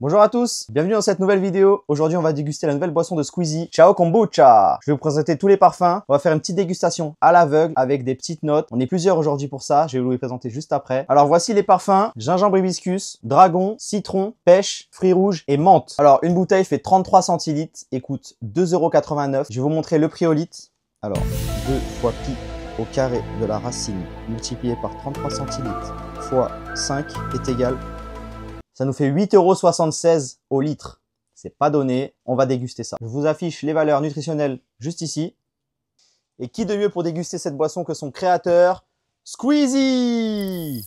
Bonjour à tous, bienvenue dans cette nouvelle vidéo. Aujourd'hui, on va déguster la nouvelle boisson de Squeezie, Ciao Kombucha. Je vais vous présenter tous les parfums. On va faire une petite dégustation à l'aveugle avec des petites notes. On est plusieurs aujourd'hui pour ça, je vais vous les présenter juste après. Alors voici les parfums, gingembre hibiscus, dragon, citron, pêche, fruits rouges et menthe. Alors une bouteille fait 33 centilitres et coûte 2,89 €. Je vais vous montrer le prix au litre. Alors 2 fois pi au carré de la racine multiplié par 33 centilitres fois 5 est égal. Ça nous fait 8,76 € au litre. C'est pas donné, on va déguster ça. Je vous affiche les valeurs nutritionnelles juste ici. Et qui de mieux pour déguster cette boisson que son créateur, Squeezie?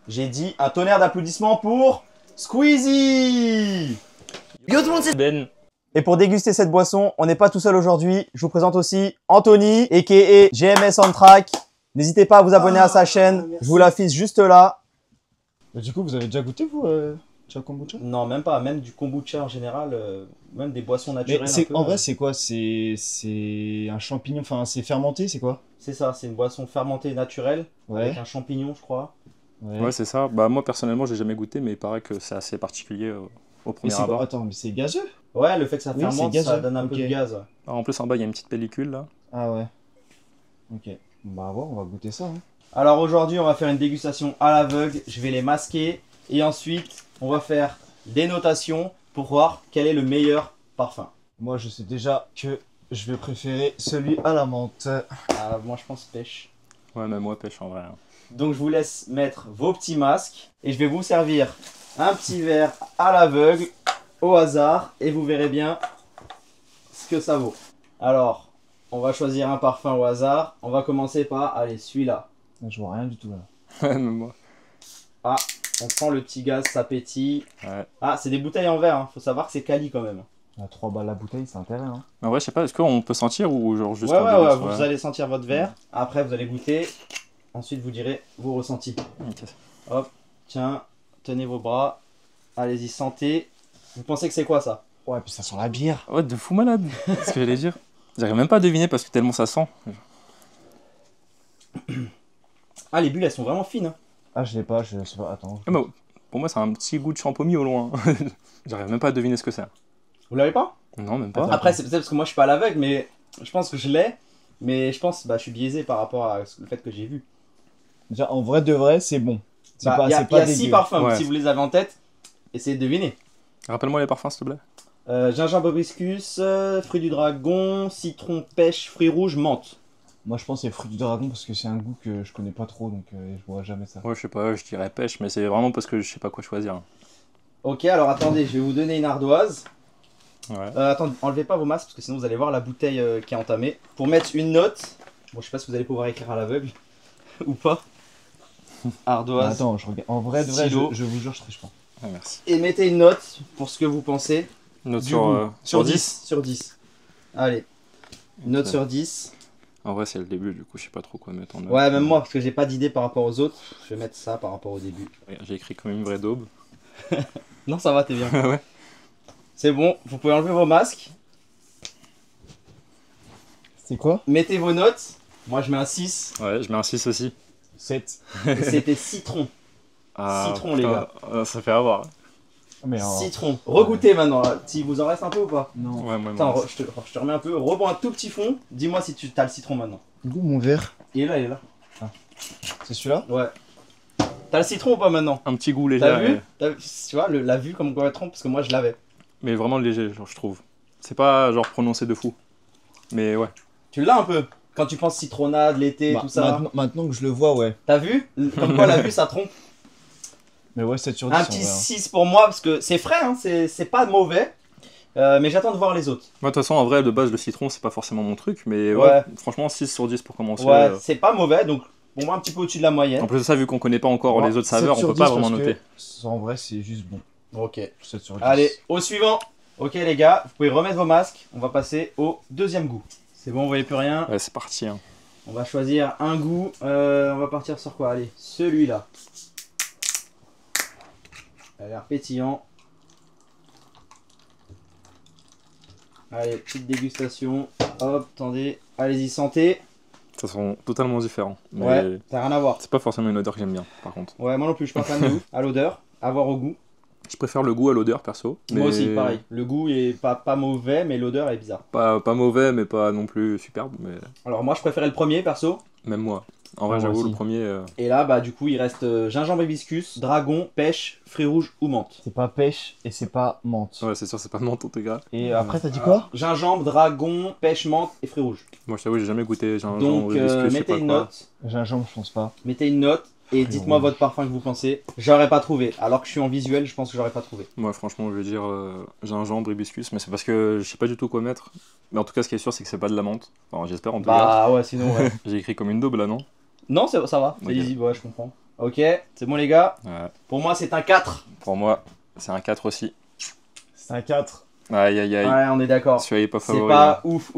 J'ai dit un tonnerre d'applaudissements pour Squeezie! Yo tout le monde, c'est Ben. Et pour déguster cette boisson, on n'est pas tout seul aujourd'hui. Je vous présente aussi Anthony, a.k.a. GMS on Track. N'hésitez pas à vous abonner à sa chaîne, merci. je vous l'affiche juste là. Mais du coup, vous avez déjà goûté, vous, Ciao Kombucha? Non, même pas, même du kombucha en général, même des boissons naturelles. Mais en vrai, c'est quoi? C'est un champignon, enfin, c'est fermenté, c'est quoi? C'est ça, c'est une boisson fermentée naturelle, avec Ouais. un champignon, je crois. Ouais, c'est ça. Bah, moi, personnellement, j'ai jamais goûté, mais il paraît que c'est assez particulier au Mais premier c'est quoi? abord. Attends, mais c'est gazeux? Ouais, le fait que ça Oui, fermente, c'est ça gazeux. donne un peu Ok. de gaz. Ah, en plus, en bas, il y a une petite pellicule là. Ah ouais. Ok. Bah, ouais, on va goûter ça. Hein. Alors aujourd'hui, on va faire une dégustation à l'aveugle, je vais les masquer, et ensuite, on va faire des notations pour voir quel est le meilleur parfum. Moi, je sais déjà que je vais préférer celui à la menthe. Ah, moi, je pense pêche. Ouais, même moi, pêche en vrai. Hein. Donc je vous laisse mettre vos petits masques et je vais vous servir un petit verre à l'aveugle, au hasard, et vous verrez bien ce que ça vaut. Alors, on va choisir un parfum au hasard. On va commencer par, allez, celui-là. Je vois rien du tout là. Ouais, même moi. Ah, on sent le petit gaz, ça pétille. Ouais. Ah, c'est des bouteilles en verre, hein. Faut savoir que c'est quali quand même. À 3 balles la bouteille, c'est intérêt. Hein. En vrai, je sais pas, est-ce qu'on peut sentir ou genre juste Ouais, on ouais, ouais, déguste, vous allez sentir votre verre. Après, vous allez goûter. Ensuite, vous direz vos ressentis. Ok. Hop, tiens, tenez vos bras. Allez-y, sentez. Vous pensez que c'est quoi ça? Ouais, puis ça sent la bière. Ouais, de fou malade. C'est ce que j'allais dire. J'arrive même pas à deviner parce que tellement ça sent. Ah, les bulles, elles sont vraiment fines. Hein. Ah, je l'ai pas, je sais pas. Attends. Ah, bah, pour moi, c'est un petit goût de champomis au loin. J'arrive même pas à deviner ce que c'est. Vous l'avez pas? Non, même pas. Attends. Après, c'est peut-être parce que moi, je suis pas à l'aveugle, mais je pense que je l'ai. Mais je pense, bah, je suis biaisé par rapport à le fait que j'ai vu. Déjà, en vrai de vrai, c'est bon. C'est Bah, pas, il y a, c'est pas 6 dégueu. parfums, Ouais. si vous les avez en tête, essayez de deviner. Rappelle-moi les parfums, s'il te plaît. Gingembre hibiscus, fruits du dragon, citron, pêche, fruits rouges, menthe. Moi, je pense que c'est fruit du dragon parce que c'est un goût que je connais pas trop, donc je bois jamais ça. Ouais, je sais pas, je dirais pêche, mais c'est vraiment parce que je sais pas quoi choisir. Ok, alors attendez, je vais vous donner une ardoise. Ouais. Attendez, enlevez pas vos masques parce que sinon vous allez voir la bouteille qui est entamée. Pour mettre une note, bon, je sais pas si vous allez pouvoir écrire à l'aveugle ou pas. Ardoise. Attends, je regarde. En vrai de vrai, Stylo. je vous jure, je triche pas. Ouais, merci. Et mettez une note pour ce que vous pensez. Note Du sur, goût. sur 10. Sur 10. Allez, note Ok. sur 10. En vrai, c'est le début, du coup, je sais pas trop quoi mettre en note. Ouais, même moi, parce que j'ai pas d'idée par rapport aux autres. Je vais mettre ça par rapport au début. Ouais, j'ai écrit comme une vraie daube. Non, ça va, t'es bien. Ouais. C'est bon, vous pouvez enlever vos masques. C'est quoi? Mettez vos notes. Moi, je mets un 6. Ouais, je mets un 6 aussi. 7. Et c'était citron. Citron, les gars. Ça fait avoir. Mais Citron. Regoutez maintenant. Là. Si vous en reste un peu ou pas? non. Ouais, moi, Attends, moi. je te remets un peu. Rebois un tout petit fond. Dis-moi si tu as le citron maintenant. Goût mon verre. Il est là, il est là. C'est celui-là? Ouais. T'as le citron ou pas maintenant? Un petit goût léger. T'as vu? Tu vois, la vue comme quoi trompe, parce que moi je l'avais. Mais vraiment léger, genre, je trouve. C'est pas genre prononcé de fou. Mais ouais. Tu l'as un peu? Quand tu penses citronnade, l'été, Bah, tout ça. maintenant que je le vois, ouais. T'as vu? Comme quoi la vue ça trompe. Mais ouais, 7 sur 10. Un en petit vrai, hein. 6 pour moi, parce que c'est frais, hein, c'est pas mauvais. Mais j'attends de voir les autres. Moi, de toute façon, en vrai, de base, le citron, c'est pas forcément mon truc. Mais ouais, Ouais. franchement, 6 sur 10 pour commencer. Ouais, c'est pas mauvais, donc pour moi un petit peu au-dessus de la moyenne. En plus de ça, vu qu'on connaît pas encore Ouais, les autres 7 saveurs, on sur peut pas 10 vraiment parce que noter. En vrai, c'est juste bon. Ok. 7 sur 10. Allez, au suivant. Ok les gars, vous pouvez remettre vos masques. On va passer au deuxième goût. C'est bon, vous voyez plus rien. Ouais, c'est parti. Hein. On va choisir un goût. On va partir sur quoi? Allez, celui-là. Il a l'air pétillant. Allez, petite dégustation. Hop, attendez. Allez-y, sentez. Ça sent totalement différent. Mais Ouais, ça n'a rien à voir. c'est pas forcément une odeur que j'aime bien, par contre. Ouais, moi non plus, je suis pas fan de ouf. À l'odeur. À voir au goût. Je préfère le goût à l'odeur, perso. Moi aussi, pareil. Le goût est pas mauvais, mais l'odeur est bizarre. Pas mauvais, mais pas non plus superbe. Mais Alors moi, je préférais le premier, perso. même moi. En vrai, moi j'avoue, aussi. le premier... Et là, bah du coup, il reste gingembre hibiscus, dragon, pêche, fruits rouges ou menthe. C'est pas pêche et c'est pas menthe. Ouais, c'est sûr, c'est pas menthe en tout cas. Et après, t'as dit Alors, quoi? gingembre, dragon, pêche, menthe et fruits rouges. Moi, je t'avoue, j'ai jamais goûté. J'ai un Donc, genre hibiscus, je sais mettez pas une quoi. note. Gingembre, je pense pas. Mettez une note et Fruits dites-moi rouges. votre parfum que vous pensez. J'aurais pas trouvé. Alors que je suis en visuel, je pense que j'aurais pas trouvé. Moi, franchement, je vais dire gingembre, hibiscus, mais c'est parce que je sais pas du tout quoi mettre. Mais en tout cas, ce qui est sûr, c'est que c'est pas de la menthe. Enfin, j'espère en tout cas. Bah ouais, sinon ouais. J'ai écrit comme une daube là, non? Non, ça va. C'est Ok. lisible, ouais, je comprends. Ok, c'est bon les gars. Ouais. Pour moi, c'est un 4. Pour moi, c'est un 4 aussi. C'est un 4 Aïe aïe aïe. Ouais, on est d'accord. Celui-là, il est pas C'est favori. pas ouf.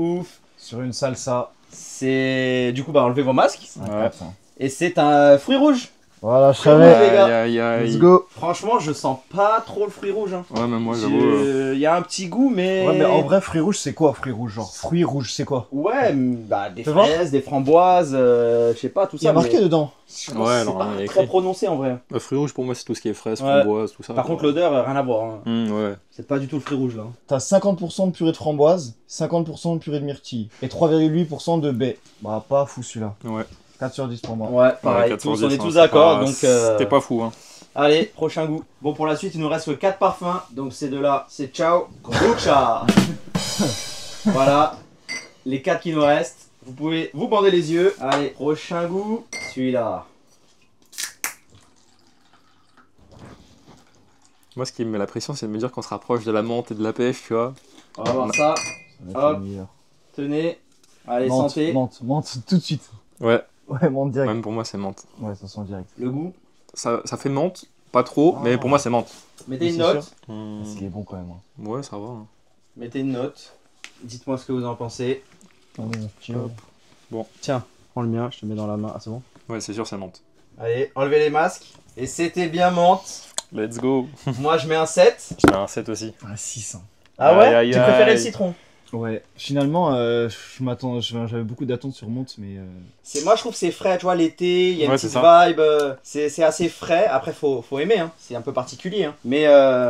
sur une salsa. C'est... Du coup, bah enlevez vos masques. C'est un Ouais. 4. hein. Et c'est un fruit rouge. Voilà, je Ouais. savais. les gars. Aïe aïe aïe. Let's go. Franchement, je sens pas trop le fruit rouge. Hein. Ouais, même moi, j'avoue. Il y a un petit goût, mais... Ouais, mais en vrai, fruits rouges, c'est quoi, fruits rouges? Genre, fruits rouges, c'est quoi? Ouais, bah des Fais voir. fraises, des framboises, je sais pas, tout Il y a ça. marqué mais dedans. je pense Ouais, que c'est alors, pas il y a très écrit. prononcé en vrai. Le fruit rouge, pour moi, c'est tout ce qui est fraises, Ouais. framboises, tout ça. Par contre, l'odeur, rien à voir. Hein. Ouais. C'est pas du tout le fruit rouge là. T'as 50% de purée de framboise, 50% de purée de myrtille et 3,8% de baie. Bah, pas fou celui-là. Ouais. 4 sur 10 pour moi. Ouais, pareil, 4 sur tous, on 10, est hein, tous c'est d'accord. pas- Donc, C'était pas fou, hein. allez, prochain goût. Bon, pour la suite, il nous reste que 4 parfums. Donc, ces deux-là, c'est ciao, kombucha. Voilà, les 4 qui nous restent. Vous pouvez vous bander les yeux. Allez, prochain goût, celui-là. Moi, ce qui me met la pression, c'est de me dire qu'on se rapproche de la menthe et de la pêche, tu vois. On va voir ça. Ça va être Hop. le meilleur. Tenez. Allez, Menthe, santé. menthe, tout de suite. Ouais, Ouais, menthe direct. même pour moi, c'est menthe. Ouais, ça sent direct. Le goût. Ça fait menthe, pas trop, Ah. mais pour moi, c'est menthe. Mettez une C'est note. sûr. Hmm. Parce qu'il est bon quand même. Hein. Ouais, ça va. Hein. Mettez une note. Dites-moi ce que vous en pensez. Attendez, mon petit, Hop. Tiens, prends le mien, je te mets dans la main. Ah, c'est bon. Ouais, c'est sûr, c'est menthe. Allez, enlevez les masques. Et c'était bien menthe. Let's go. Moi, je mets un 7. Je mets un 7 aussi. Ah, 6. Hein. Ah ouais Aïe, aïe, Tu préférais le aïe. citron? Ouais, finalement, j'avais beaucoup d'attentes sur menthe, mais Moi, je trouve que c'est frais, tu vois, l'été, il y a une Ouais, petite c'est ça. vibe. C'est assez frais. Après, faut aimer, hein. C'est un peu particulier. Hein. Mais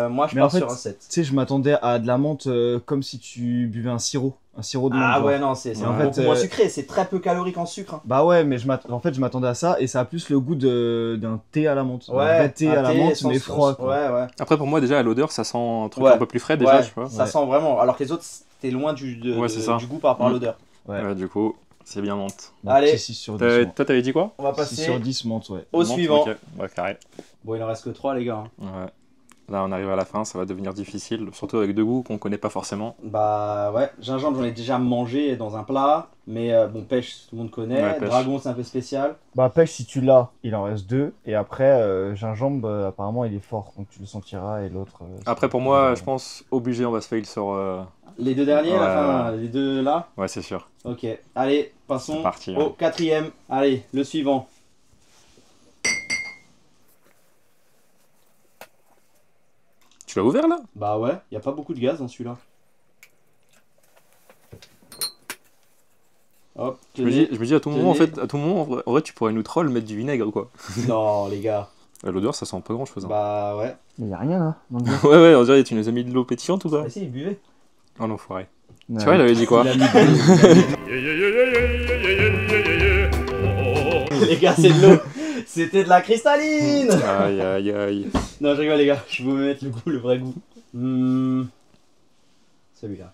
moi, je Mais pars en fait, sur un 7. tu sais, je m'attendais à de la menthe comme si tu buvais un sirop de menthe. Ah genre. ouais, non, c'est En beaucoup fait, moins sucré. C'est très peu calorique en sucre. Hein. Bah ouais, mais en fait, je m'attendais à ça et ça a plus le goût d'un thé à la menthe. Un vrai thé un à la thé menthe, sans mais sauce. froid. Quoi. Ouais. Après, pour moi, déjà, à l'odeur, ça sent un truc Ouais. un peu plus frais, déjà, Ouais, tu vois. ça Ouais. sent vraiment. Alors que les autres, c'était loin Ouais, c'est ça. du goût par rapport à Mm. l'odeur. Ouais. Ouais, du coup, c'est bien menthe. Donc, Allez. petit 6 sur 10. Toi, moi. t'avais dit quoi? On va 6 passer sur 10 menthe, ouais. au Menthe, suivant. Ok, ouais, carré. Bon, il en reste que 3, les gars. Hein. Ouais. Là, on arrive à la fin, ça va devenir difficile, surtout avec deux goûts qu'on connaît pas forcément. Bah ouais, gingembre, j'en ai déjà mangé dans un plat. Mais bon, pêche, tout le monde connaît. Ouais, pêche. Dragon, c'est un peu spécial. Bah, pêche, si tu l'as, il en reste 2. Et après, gingembre, apparemment, il est fort. Donc tu le sentiras. Et l'autre. Après, pour moi, je pense, obligé, on va se fail sur. Les deux derniers, Ouais, là, enfin, les deux là. Ouais, c'est sûr. Ok, allez, passons C'est parti. au 4ème. Allez, le suivant. Tu l'as ouvert là? Bah ouais, y a pas beaucoup de gaz dans celui-là. Hop, Je me dis à tout moment, en Tenez. fait, à tout moment, en vrai, tu pourrais nous troll, mettre du vinaigre quoi. Non, les gars. L'odeur, ça sent pas grand chose. Hein. Bah ouais. Il y a rien là. Dans le Ouais, ouais, on dirait que tu nous as mis de l'eau pétillante ou quoi? Bah si, il buvait. Oh l'enfoiré. Ouais. Tu vois, il avait dit quoi? Il a mis les gars, c'est de l'eau. C'était de la cristalline. Aïe aïe aïe. Non, je rigole, les gars. Je vais vous mettre le goût, le vrai goût. Celui-là.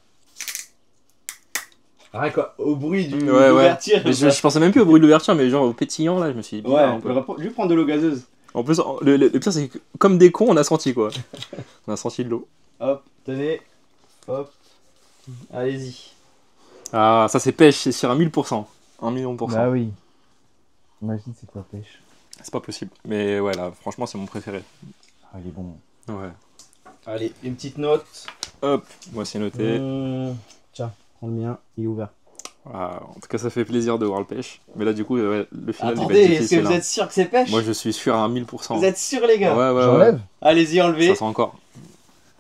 Rien quoi, au bruit de Ouais, ouais. l'ouverture. Mais je pensais même plus au bruit de l'ouverture, mais genre au pétillant là, je me suis dit. Ouais, bizarre, un on peu. peut lui prendre de l'eau gazeuse. En plus, le pire, c'est que comme des cons, on a senti quoi. On a senti de l'eau. Hop, tenez. Hop. Allez-y. Ah, ça c'est pêche, c'est sur un 1000%. 1 million %. Bah oui. Imagine c'est quoi pêche. C'est pas possible. Mais ouais, là, franchement, c'est mon préféré. Ah, il est bon. Ouais. Allez, une petite note. Hop, moi c'est noté. Tiens, prends le mien, il est ouvert. Ah, en tout cas, ça fait plaisir de voir le pêche. Mais là, du coup, ouais, le final, il va Attendez, être est-ce que difficile. vous hein. êtes sûr que c'est pêche? Moi, je suis sûr à 1000%. Vous êtes sûr, les gars? Ouais, ouais, ouais. J'enlève. Allez-y, enlevez. Ça sent encore.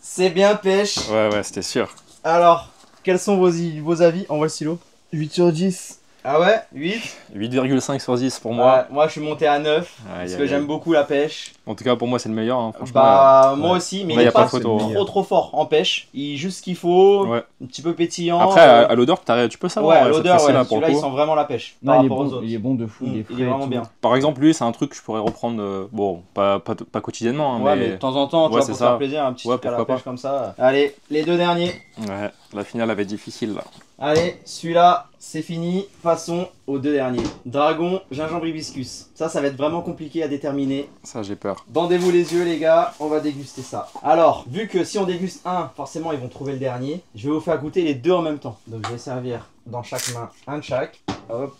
C'est bien pêche. Ouais, ouais, c'était sûr. Alors, quels sont vos avis? Envoie le stylo. 8 sur 10. Ah ouais, 8. 8,5 sur 10 pour moi. Ouais, moi je suis monté à 9 parce Aïe, que aïe, j'aime aïe. beaucoup la pêche. En tout cas, pour moi, c'est le meilleur, hein, franchement. Bah, moi ouais. aussi, mais Là, il y est a pas pas photo, hein. trop fort en pêche. Il est juste ce qu'il faut, Ouais. un petit peu pétillant. Après, à l'odeur, tu peux savoir. ouais, à cette l'odeur, fois-ci, ouais. là, pour Celui-là, le il coup. sent vraiment la pêche Non, par il est rapport aux bon, autres. il est bon de fou, il est frais. Il est vraiment et tout. bien. Par exemple, lui, c'est un truc que je pourrais reprendre, bon, pas quotidiennement, hein, Ouais, mais de temps en temps, tu Ouais, vois, c'est pour ça. faire plaisir, un petit Ouais, truc à la pourquoi pêche comme ça. Allez, les deux derniers. Ouais, la finale avait difficile, là. Allez, celui-là, c'est fini. Passons aux deux derniers. Dragon, gingembre, hibiscus. Ça va être vraiment compliqué à déterminer. Ça, j'ai peur. Bandez-vous les yeux, les gars, on va déguster ça. Alors, vu que si on déguste un, forcément ils vont trouver le dernier, je vais vous faire goûter les deux en même temps. Donc je vais servir dans chaque main un de chaque. Hop.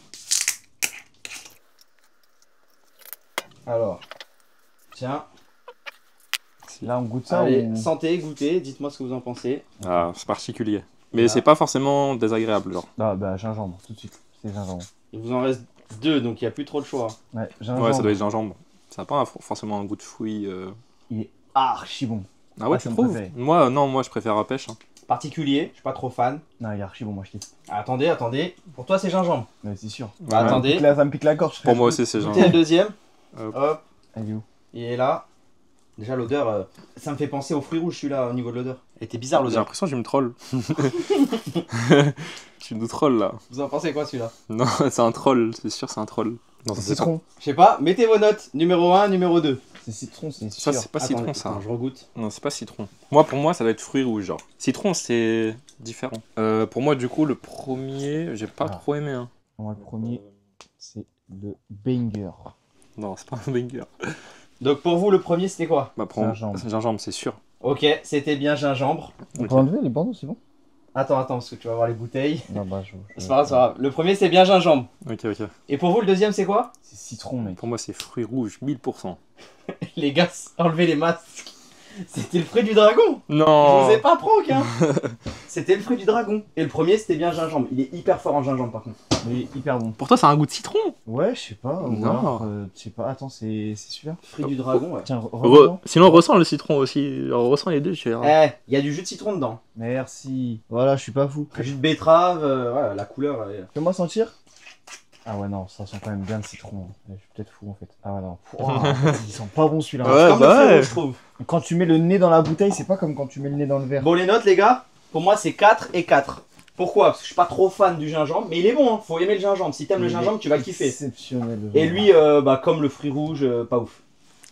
Alors, tiens, Là, on goûte ça allez, ou... santé, goûtez, dites-moi ce que vous en pensez. Ah, c'est particulier. Mais Ah. c'est pas forcément désagréable, genre. Ah, bah, gingembre, tout de suite. C'est gingembre. Il vous en reste deux, donc il n'y a plus trop de choix. Ouais, gingembre. Ouais, ça doit être gingembre. Ça n'a pas forcément un goût de fruits. Il est archi bon. Ah ouais, Ah, tu c'est mon trouves? préféré. Moi, non, moi, je préfère la pêche. Hein. Particulier, je suis pas trop fan. Non, il est archi bon, moi je kiffe. Attendez, attendez. Pour toi c'est gingembre. Ouais, c'est sûr. Bah, attendez. Ça me pique la gorge. Pour moi aussi, c'est Goûtez le gingembre. deuxième. Hop. Hop. Elle est où? Il est là. Déjà l'odeur, ça me fait penser aux fruits rouges celui-là au niveau de l'odeur. Elle était bizarre J'ai l'odeur. l'impression que tu me trolles. Tu nous trolles, là. Vous en pensez quoi celui-là? Non, c'est un troll, c'est sûr, c'est un troll. Non, C'est ça, c'est citron. Je sais pas, mettez vos notes. Numéro 1, numéro 2. C'est citron, c'est Ça, sûr. c'est pas Attendez, citron, ça. attends, je regoute. Non, c'est pas citron. Moi, pour moi, ça va être fruits rouges, genre. Citron, c'est différent. Pour moi, du coup, le premier, j'ai pas Ah. trop aimé. Hein. Moi, le premier, c'est le banger. Non, c'est pas un banger. Donc pour vous le premier c'était quoi? Bah, prends Gingembre. gingembre, c'est sûr. Ok, c'était bien gingembre. On Ok. peut enlever les bandeaux, c'est bon? Attends, parce que tu vas voir les bouteilles. Non, bah, C'est pas grave, c'est pas grave. Le premier c'est bien gingembre. Ok, ok. Et pour vous le deuxième c'est quoi? C'est citron, mec. Pour moi, c'est fruits rouges, 1000%. Les gars, enlevez les masques. C'était le fruit du dragon. Je Non. vous ai pas prank hein. C'était le fruit du dragon. Et le premier c'était bien gingembre. Il est hyper fort en gingembre par contre. Mais il est hyper bon. Pour toi, ça a un goût de citron. Ouais, je sais pas. Ou Non. alors, je sais pas. Attends, c'est celui-là? Fruit du dragon, ouais. Tiens, re- Sinon, on ressent le citron aussi. On ressent les deux, je sais. Eh, il y a du jus de citron dedans. Merci. Voilà, je suis pas fou. Jus de betterave, ouais, la couleur. Fais-moi sentir. Ah ouais, non, ça sent quand même bien le citron. Je suis peut-être fou en fait. Ah ouais, non. Ouah, en fait, il sent pas bon celui-là. Ouais. Comme bah le fruit ouais. rouge, je trouve. Quand tu mets le nez dans la bouteille, c'est pas comme quand tu mets le nez dans le verre. Bon, les notes, les gars, pour moi, c'est 4 et 4. Pourquoi? Parce que je suis pas trop fan du gingembre, mais il est bon, hein. Faut aimer le gingembre. Si t'aimes le Il est gingembre, tu vas kiffer. Exceptionnel. le Et gingembre. lui, bah, comme le fruit rouge, pas ouf.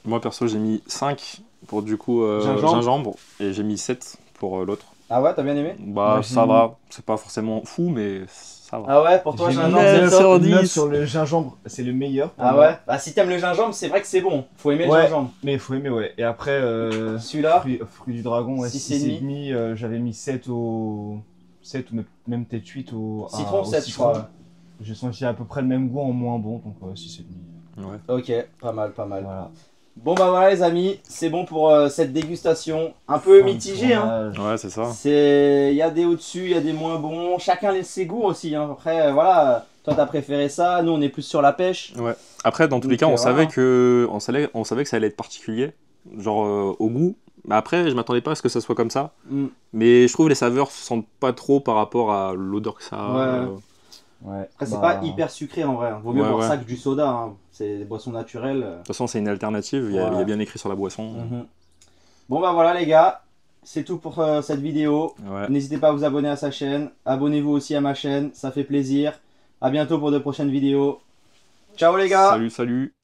Moi, perso, j'ai mis 5 pour du coup Gingembre. gingembre. Et j'ai mis 7 pour l'autre. Ah ouais, t'as bien aimé? Bah, Moi, ça j'ai va. C'est pas forcément fou, mais ça va. Ah ouais, pour toi, J'ai mis gingembre, neuf c'est le sur top. 10. 9 sur le gingembre, c'est le meilleur. pour Ah moi. ouais? Bah, si t'aimes le gingembre, c'est vrai que c'est bon. Faut aimer le Ouais. gingembre. Mais il faut aimer, ouais. Et après, Celui-là, fruit du dragon, ouais, 6,5. 6,5. J'avais mis 7 au. 7 ou même peut-être 8 au. citron, au 7, je citron. crois. J'ai senti à peu près le même goût en moins bon, donc 6,5. Ouais. Ok, pas mal, pas mal. Voilà. Bon, bah voilà, les amis, c'est bon pour cette dégustation. Un peu mitigée, hein. Ouais, c'est ça. Il y a des au-dessus, il y a des moins bons. Chacun les ses goûts aussi. Hein. Après, voilà, toi t'as préféré ça. Nous, on est plus sur la pêche. Ouais. Après, dans tous les Donc, cas, on voilà. savait que ça allait être particulier, genre au goût. Mais après, je m'attendais pas à ce que ça soit comme ça. Mm. Mais je trouve les saveurs se sentent pas trop par rapport à l'odeur que ça a. Ouais. Ouais. Après, c'est Bah, pas hyper sucré en vrai. Hein. Vaut mieux Ouais, boire ouais. ça que du soda. Hein. C'est des boissons naturelles. De toute façon, c'est une alternative. Il y Voilà. a bien écrit sur la boisson. Mhm. Bon, bah voilà, les gars. C'est tout pour cette vidéo. Ouais. N'hésitez pas à vous abonner à sa chaîne. Abonnez-vous aussi à ma chaîne. Ça fait plaisir. À bientôt pour de prochaines vidéos. Ciao, les gars. Salut, salut.